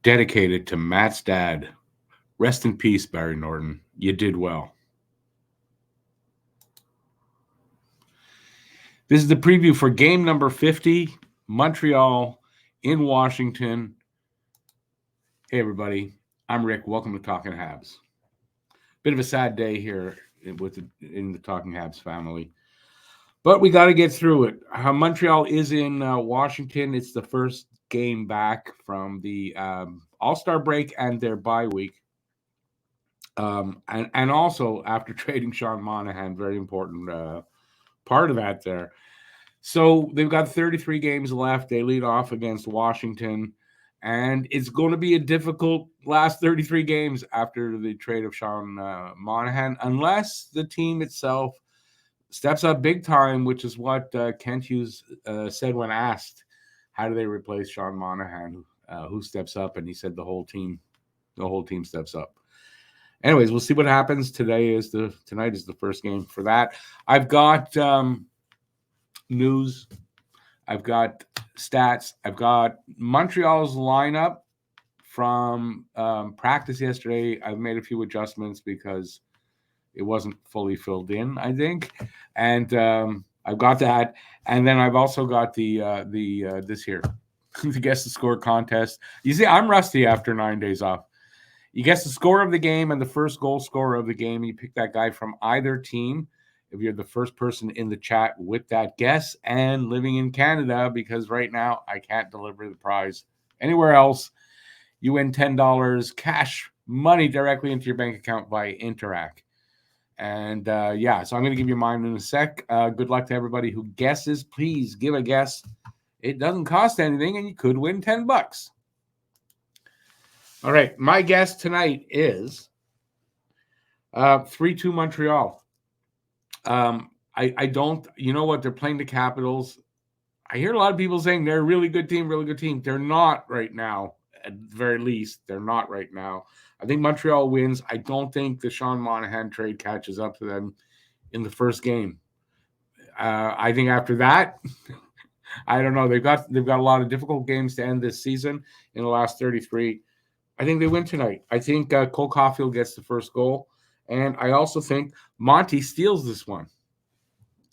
dedicated to Matt's dad. Rest in peace, Barry Norton. You did well. This is the preview for game number 50, Montreal in Washington. Hey, everybody. I'm Rick. Welcome to Talking Habs. Bit of a sad day here in the Talking Habs family, but we got to get through it. Montreal is in Washington. It's the first game back from the All-Star break and their bye week. And also after trading Sean Monahan, very important part of that there. So they've got 33 games left. They lead off against Washington, and it's going to be a difficult last 33 games after the trade of Sean Monahan, unless the team itself steps up big time, which is what Kent Hughes said when asked, how do they replace Sean Monahan? Who steps up? And he said the whole team steps up. Anyways, we'll see what happens. Tonight is the first game for that. I've got news. I've got stats. I've got Montreal's lineup from practice yesterday. I've made a few adjustments because it wasn't fully filled in, I think, and I've got that. And then I've also got the this here, the guess the score contest. You see, I'm rusty after 9 days off. You guess the score of the game and the first goal scorer of the game. You pick that guy from either team. If you're the first person in the chat with that guess and living in Canada, because right now I can't deliver the prize anywhere else, you win $10 cash money directly into your bank account via Interac. And so I'm going to give you mine in a sec. Good luck to everybody who guesses. Please give a guess. It doesn't cost anything, and you could win $10. All right, my guess tonight is 3-2 Montreal. I don't, you know what, they're playing the Capitals. I hear a lot of people saying they're a really good team. They're not right now, at the very least. They're not right now. I think Montreal wins. I don't think the Sean Monahan trade catches up to them in the first game. I think after that, I don't know. They've got a lot of difficult games to end this season in the last 33. I think they win tonight. I think Cole Caulfield gets the first goal. And I also think Monty steals this one.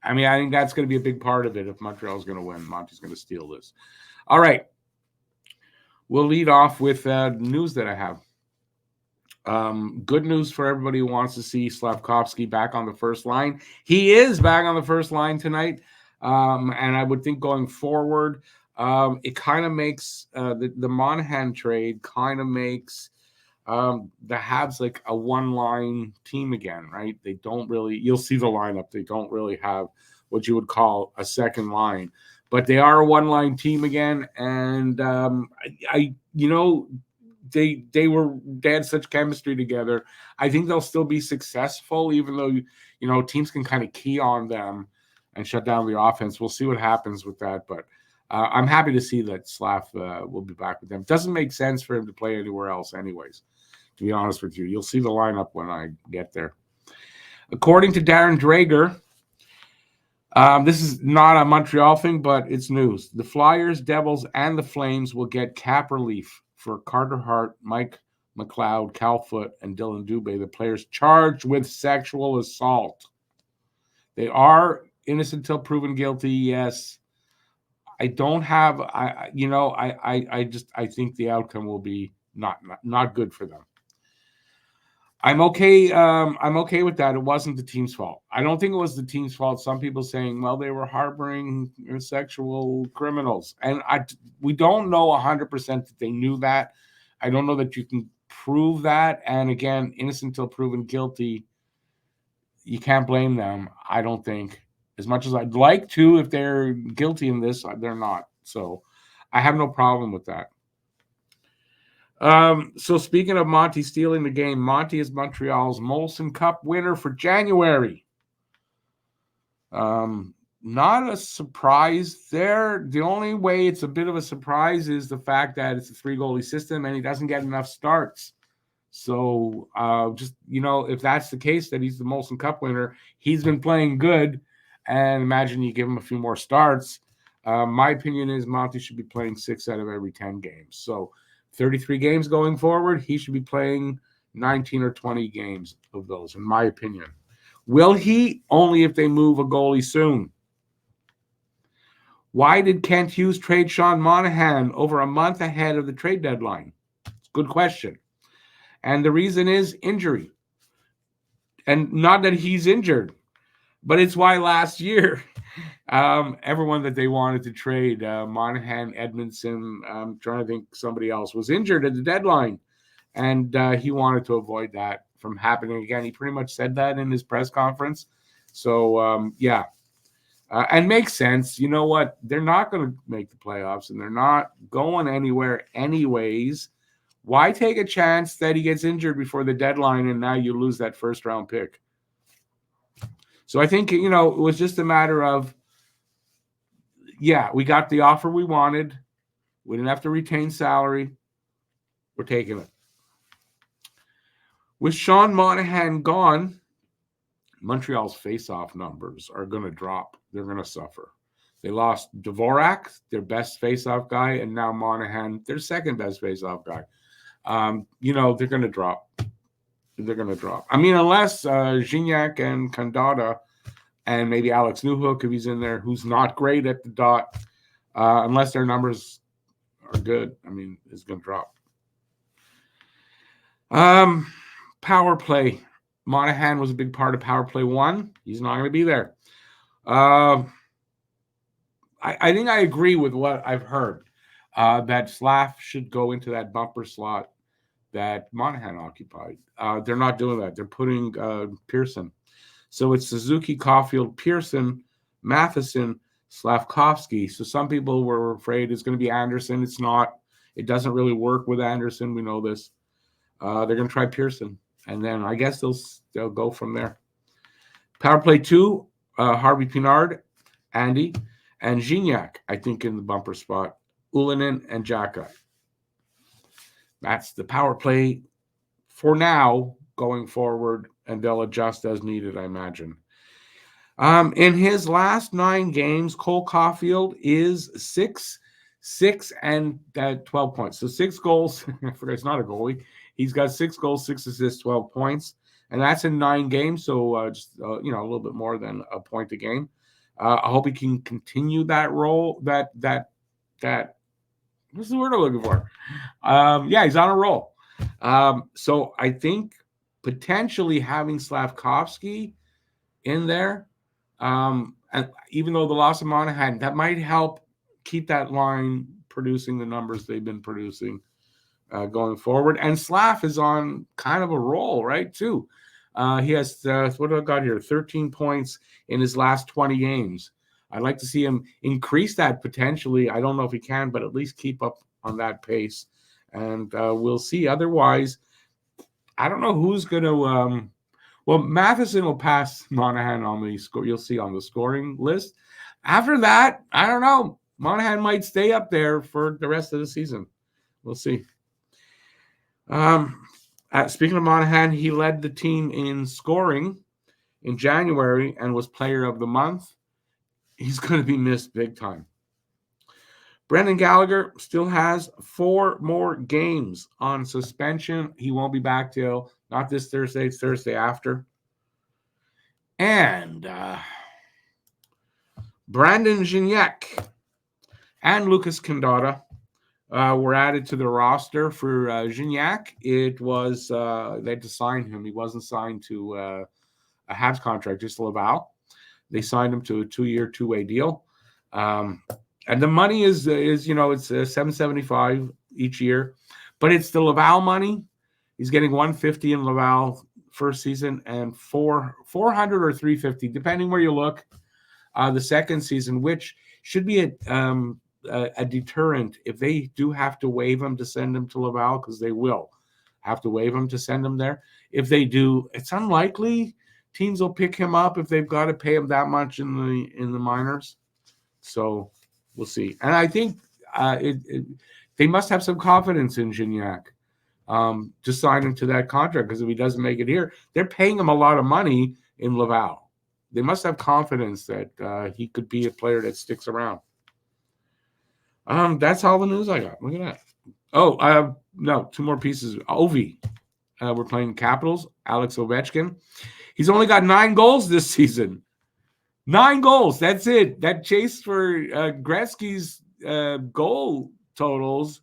I mean, I think that's going to be a big part of it if Montreal's going to win. Monty's going to steal this. All right. We'll lead off with news that I have. Good news for everybody who wants to see Slavkovsky back on the first line. He is back on the first line tonight. And I would think going forward, it kind of makes the Monahan trade kind of makes the Habs like a one-line team again, right? They don't really, you'll see the lineup. They don't really have what you would call a second line, but they are a one-line team again. And they had such chemistry together. I think they'll still be successful, even though teams can kind of key on them and shut down the offense. We'll see what happens with that, but I'm happy to see that Slav will be back with them. It doesn't make sense for him to play anywhere else anyways, to be honest with you. You'll see the lineup when I get there. According to Darren Drager, this is not a Montreal thing, but it's news. The Flyers, Devils, and the Flames will get cap relief for Carter Hart, Mike McLeod, Cal Foote, and Dylan Dubé, the players charged with sexual assault. They are innocent until proven guilty, yes. I don't have, I think the outcome will be not good for them. I'm okay. I'm okay with that. It wasn't the team's fault. I don't think it was the team's fault. Some people saying, well, they were harboring sexual criminals, and we don't know 100% that they knew that. I don't know that you can prove that. And again, innocent until proven guilty. You can't blame them. I don't think. As much as I'd like to, if they're guilty in this, they're not. So I have no problem with that. So speaking of Monty stealing the game, Monty is Montreal's Molson Cup winner for January. Not a surprise there. The only way it's a bit of a surprise is the fact that it's a 3-goalie system and he doesn't get enough starts. So if that's the case, that he's the Molson Cup winner, he's been playing good. And imagine you give him a few more starts. My opinion is Monty should be playing 6 out of every 10 games. So 33 games going forward. He should be playing 19 or 20 games of those, in my opinion. Will he? Only if they move a goalie soon. Why did Kent Hughes trade Sean Monahan over a month ahead of the trade deadline? It's a good question. And the reason is injury. And not that he's injured, but it's why last year, everyone that they wanted to trade, Monahan, Edmondson, I'm trying to think somebody else, was injured at the deadline. And he wanted to avoid that from happening again. He pretty much said that in his press conference. So, yeah. And makes sense. You know what? They're not going to make the playoffs, and they're not going anywhere anyways. Why take a chance that he gets injured before the deadline and now you lose that first-round pick? So I think, it was just a matter of, yeah, we got the offer we wanted. We didn't have to retain salary. We're taking it. With Sean Monahan gone, Montreal's face-off numbers are going to drop. They're going to suffer. They lost Dvorak, their best face-off guy, and now Monahan, their second best face-off guy. They're going to drop. They're going to drop. I mean, unless Gignac and Kandada and maybe Alex Newhook, if he's in there, who's not great at the dot, unless their numbers are good, I mean, it's going to drop. Power play. Monahan was a big part of power play 1. He's not going to be there. I think I agree with what I've heard, that Slav should go into that bumper slot that Monahan occupied. They're not doing that. They're putting Pearson. So it's Suzuki, Caulfield, Pearson, Matheson, Slavkovsky. So some people were afraid it's going to be Anderson. It's not. It doesn't really work with Anderson. We know this. They're going to try Pearson. And then I guess they'll go from there. Power play 2, Harvey Pinard, Andy, and Gignac, I think, in the bumper spot. Ulinen and Xhekaj. That's the power play for now going forward, and they'll adjust as needed, I imagine. In his last 9 games, Cole Caulfield is 6 and 12 points. So 6 goals. I forget, it's not a goalie. He's got 6 goals, 6 assists, 12 points. And that's in 9 games. So, just a little bit more than a point a game. I hope he can continue that role, that what's the word I'm looking for? He's on a roll. So I think potentially having Slavkovsky in there, and even though the loss of Monahan, that might help keep that line producing the numbers they've been producing going forward. And Slav is on kind of a roll, right, too. He has, what do I got here, 13 points in his last 20 games. I'd like to see him increase that potentially. I don't know if he can, but at least keep up on that pace. And we'll see. Otherwise, I don't know who's going to Matheson will pass Monahan on the score. You'll see on the scoring list. After that, I don't know. Monahan might stay up there for the rest of the season. We'll see. Speaking of Monahan, he led the team in scoring in January and was player of the month. He's going to be missed big time. Brendan Gallagher still has 4 more games on suspension. He won't be back till not this Thursday, it's Thursday after. And Brandon Gignac and Lucas Kandada were added to the roster. For Gignac, it was they had to sign him. He wasn't signed to a Habs contract, just Laval. They signed him to a 2-year, 2-way deal. And the money is it's $775 each year, but it's the Laval money. He's getting $150 in Laval first season and $400 or $350, depending where you look. The second season, which should be a deterrent if they do have to waive him to send him to Laval, because they will have to waive him to send him there. If they do, it's unlikely teams will pick him up if they've got to pay him that much in the minors. So we'll see. And I think they must have some confidence in Gignac to sign him to that contract, because if he doesn't make it here, they're paying him a lot of money in Laval. They must have confidence that he could be a player that sticks around. That's all the news I got. Look at that. No, two more pieces. Ovi. We're playing Capitals. Alex Ovechkin. He's only got 9 goals this season. 9 goals. That's it. That chase for Gretzky's goal totals,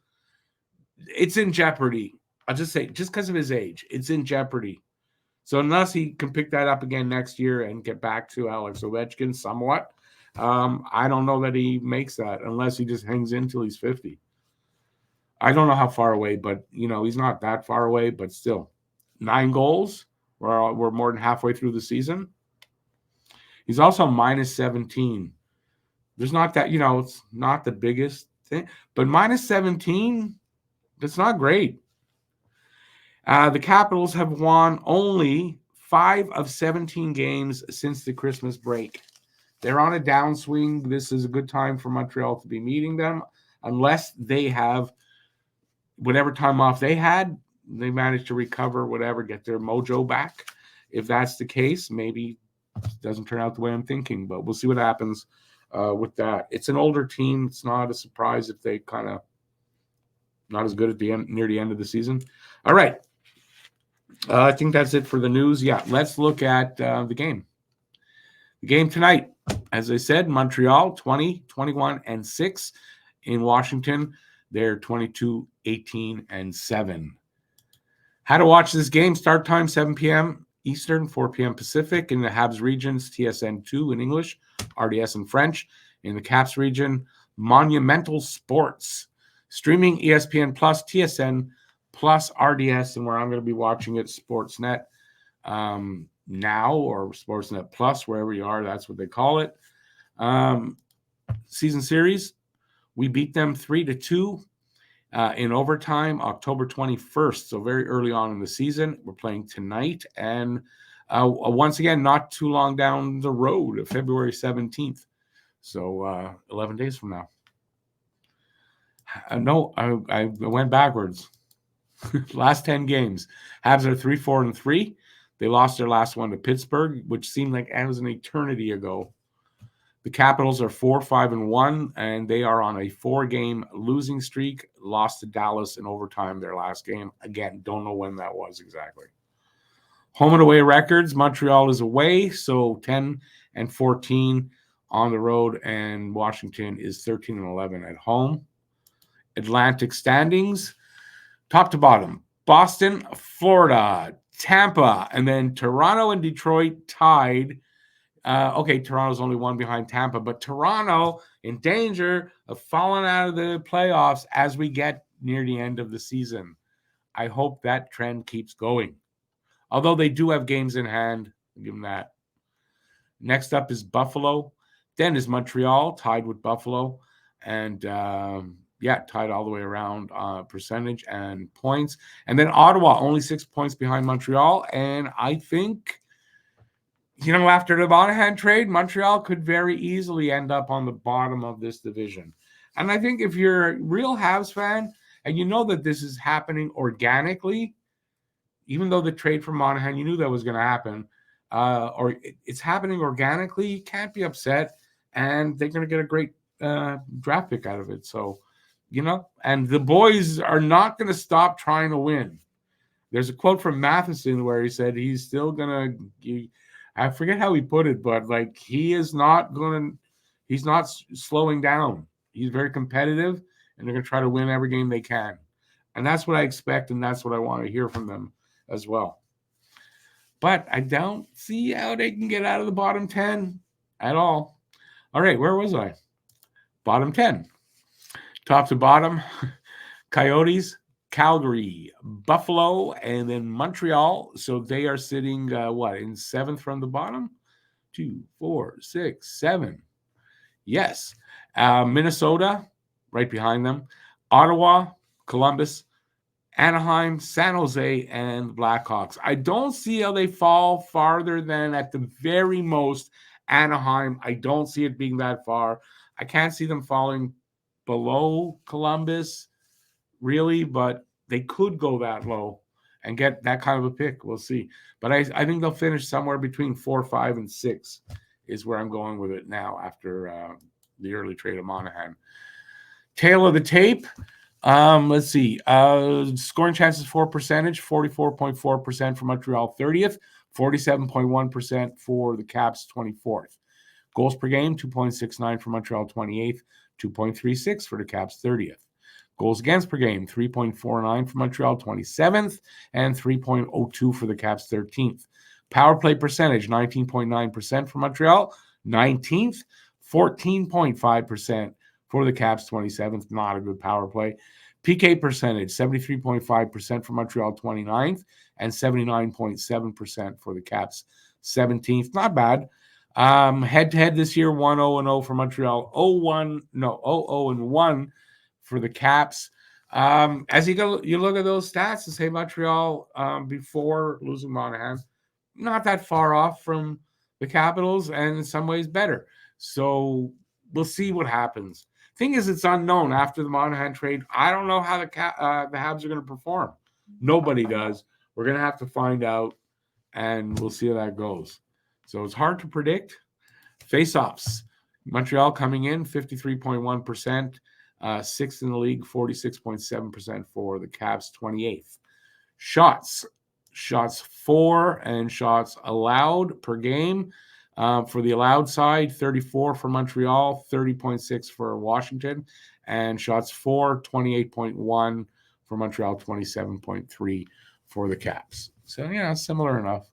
it's in jeopardy. I'll just say, just because of his age, it's in jeopardy. So unless he can pick that up again next year and get back to Alex Ovechkin somewhat, I don't know that he makes that unless he just hangs in till he's 50. I don't know how far away, but he's not that far away. But still, 9 goals. We're more than halfway through the season. He's also minus 17. There's not that, it's not the biggest thing, but minus 17, that's not great. The Capitals have won only 5 of 17 games since the Christmas break. They're on a downswing. This is a good time for Montreal to be meeting them, unless they have whatever time off they had. They managed to recover whatever, get their mojo back. If that's the case, maybe it doesn't turn out the way I'm thinking, but we'll see what happens with that. It's an older team. It's not a surprise if they kind of not as good at the end, near the end of the season. All right. I think that's it for the news. Yeah, let's look at the game. The game tonight, as I said, Montreal 20, 21, and 6. In Washington, they're 22, 18, and 7. How to watch this game? Start time 7 p.m. Eastern, 4 p.m. Pacific. In the Habs regions, TSN2 in English, RDS in French. In the Caps region, Monumental Sports. Streaming ESPN Plus, TSN Plus, RDS, and where I'm going to be watching it, Sportsnet now, or Sportsnet Plus, wherever you are, that's what they call it. Season series, we beat them 3-2 in overtime, October 21st, so very early on in the season. We're playing tonight, and once again, not too long down the road, February 17th, so 11 days from now. No, I went backwards. Last 10 games. Habs are 3-4-3. They lost their last one to Pittsburgh, which seemed like it was an eternity ago. The Capitals are 4-5-1, and they are on a 4-game losing streak. Lost to Dallas in overtime their last game. Again, don't know when that was exactly. Home and away records. Montreal is away, so 10-14 on the road, and Washington is 13-11 at home. Atlantic standings, top to bottom. Boston, Florida, Tampa, and then Toronto and Detroit tied. Toronto's only one behind Tampa, but Toronto in danger of falling out of the playoffs as we get near the end of the season. I hope that trend keeps going. Although they do have games in hand, I'll give them that. Next up is Buffalo. Then is Montreal, tied with Buffalo. And tied all the way around percentage and points. And then Ottawa, only 6 points behind Montreal. And I think, after the Monahan trade, Montreal could very easily end up on the bottom of this division. And I think if you're a real Habs fan and you know that this is happening organically, even though the trade for Monahan, you knew that was going to happen, or it's happening organically, you can't be upset. And they're going to get a great draft pick out of it. So, and the boys are not going to stop trying to win. There's a quote from Matheson where he said he's still going to, I forget how he put it, but he's not slowing down. He's very competitive, and they're going to try to win every game they can. And that's what I expect, and that's what I want to hear from them as well. But I don't see how they can get out of the bottom 10 at all. All right, where was I? Bottom 10. Top to bottom, Coyotes, Calgary, Buffalo, and then Montreal. So they are sitting, in 7th from the bottom? 2, 4, 6, 7. Yes. Minnesota, right behind them. Ottawa, Columbus, Anaheim, San Jose, and Blackhawks. I don't see how they fall farther than at the very most Anaheim. I don't see it being that far. I can't see them falling below Columbus, really, but they could go that low and get that kind of a pick. We'll see. But I think they'll finish somewhere between 4, 5, and 6 is where I'm going with it now after the early trade of Monahan. Tail of the tape, Let's see. Scoring chances for percentage, 44.4% for Montreal 30th, 47.1% for the Caps 24th. Goals per game, 2.69 for Montreal 28th, 2.36 for the Caps 30th. Goals against per game, 3.49 for Montreal 27th, and 3.02 for the Caps 13th. Power play percentage, 19.9% for Montreal 19th, 14.5% for the Caps 27th. Not a good power play. PK percentage, 73.5% for Montreal 29th, and 79.7% for the Caps 17th. Not bad. Head-to-head this year, 1-0-0 for Montreal, 0-0-1 for the Caps. As you look at those stats and say Montreal before losing Monahan, not that far off from the Capitals, and in some ways better. So we'll see what happens. Thing is, it's unknown after the Monahan trade. I don't know how the Habs are going to perform. Nobody does. We're going to have to find out, and we'll see how that goes. So it's hard to predict. Face-offs. Montreal coming in 53.1%, sixth in the league, 46.7% for the Caps, 28th. Shots for and shots allowed per game. For the allowed side, 34 for Montreal, 30.6 for Washington, and shots for 28.1 for Montreal, 27.3 for the Caps. So, yeah, similar enough.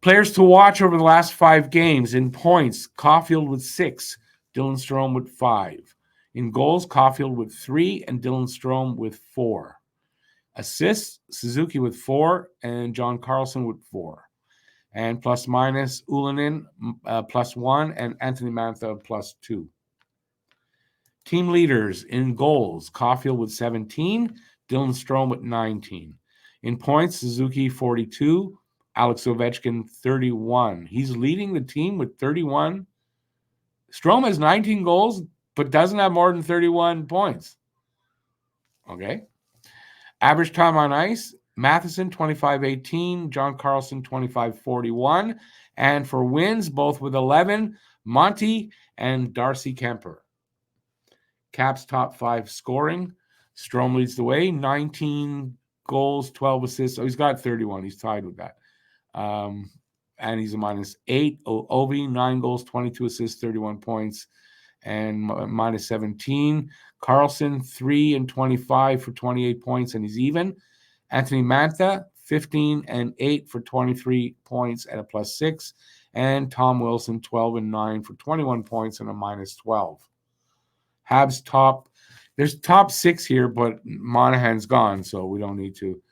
Players to watch over the last 5 games. In points, Caulfield with 6, Dylan Strome with 5. In goals, Caulfield with 3 and Dylan Strome with 4. Assists, Suzuki with 4 and John Carlson with 4. And plus minus, Ulanen plus 1 and Anthony Mantha plus 2. Team leaders in goals, Caulfield with 17, Dylan Strome with 19. In points, Suzuki 42, Alex Ovechkin 31. He's leading the team with 31. Strome has 19 goals, but doesn't have more than 31 points. Okay. Average time on ice, Matheson 25-18, John Carlson 25-41. And for wins, both with 11, Monty and Darcy Kemper. Caps top 5 scoring. Strome leads the way, 19 goals, 12 assists. So he's got 31. He's tied with that. And he's a -8. Ovi, 9 goals, 22 assists, 31 points, and -17. Carlson, 3 and 25 for 28 points, and he's even. Anthony Mantha, 15 and 8 for 23 points at a +6. And Tom Wilson, 12 and 9 for 21 points and a -12. Habs top. There's top 6 here, but Monahan's gone, so we don't need to.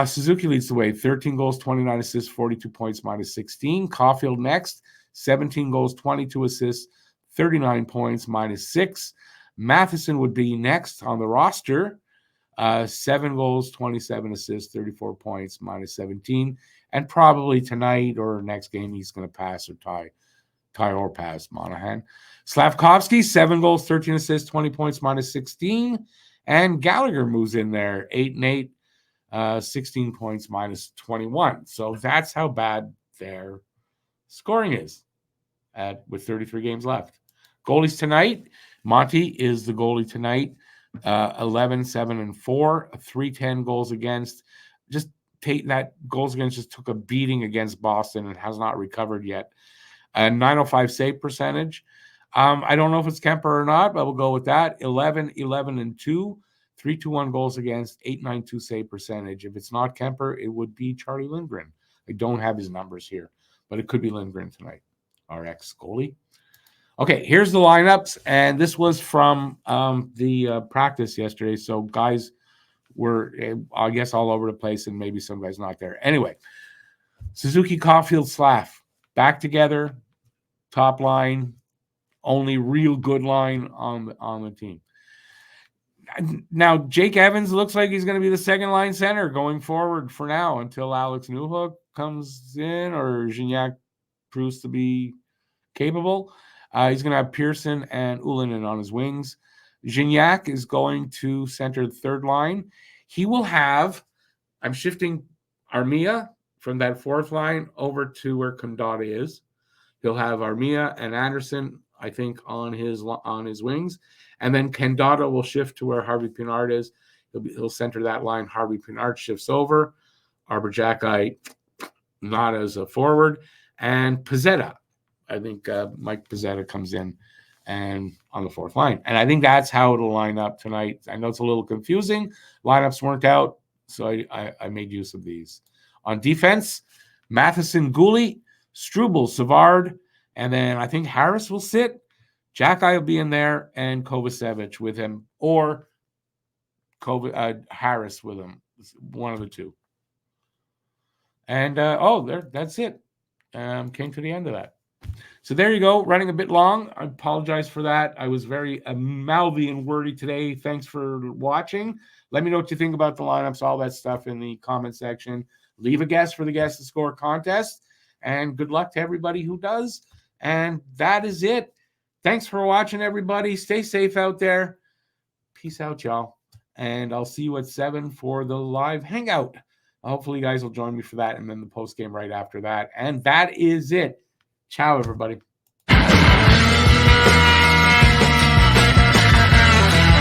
Suzuki leads the way, 13 goals, 29 assists, 42 points, -16. Caulfield next, 17 goals, 22 assists, 39 points, -6. Matheson would be next on the roster, 7 goals, 27 assists, 34 points, -17. And probably tonight or next game, he's going to pass or tie or pass Monahan. Slavkovsky, 7 goals, 13 assists, 20 points, -16. And Gallagher moves in there, 8 and 8. 16 points, -21. So that's how bad their scoring is with 33 games left. Goalies tonight, Monty is the goalie tonight, 11, 7, and 4, 310 goals against. Just take that goals against just took a beating against Boston and has not recovered yet. 905 save percentage. I don't know if it's Kemper or not, but we'll go with that. 11, 11, and 2. 3-2-1 goals against, 892 save percentage. If it's not Kemper, it would be Charlie Lindgren. I don't have his numbers here, but it could be Lindgren tonight, our ex-goalie. Okay, here's the lineups, and this was from the practice yesterday, so guys were, I guess, all over the place, and maybe some guys not there. Anyway, Suzuki, Caulfield, Slav, back together, top line, only real good line on the team. Now, Jake Evans looks like he's going to be the second line center going forward for now until Alex Newhook comes in or Gignac proves to be capable. He's going to have Pearson and Ulanen on his wings. Gignac is going to center the third line. He will have, I'm shifting Armia from that fourth line over to where Condotta is. He'll have Armia and Anderson I think, on his wings. And then Kendata will shift to where Harvey Pinard is. He'll center that line. Harvey Pinard shifts over. Arbor Jacki not as a forward. And Pizzetta. I think Mike Pizzetta comes in and on the fourth line. And I think that's how it'll line up tonight. I know it's a little confusing. Lineups weren't out, so I made use of these. On defense, Matheson, Gooley, Struble, Savard, and then I think Harris will sit. Jacki will be in there, and Kovacevic with him, or Harris with him. One of the two. And that's it. Came to the end of that. So there you go, running a bit long. I apologize for that. I was very mouthy and wordy today. Thanks for watching. Let me know what you think about the lineups, all that stuff in the comment section. Leave a guess for the Guess the Score contest. And good luck to everybody who does. And that is it. Thanks for watching, everybody. Stay safe out there. Peace out, y'all. And I'll see you at 7 for the live hangout. Hopefully you guys will join me for that, and then the post game right after that. And that is it. Ciao, everybody.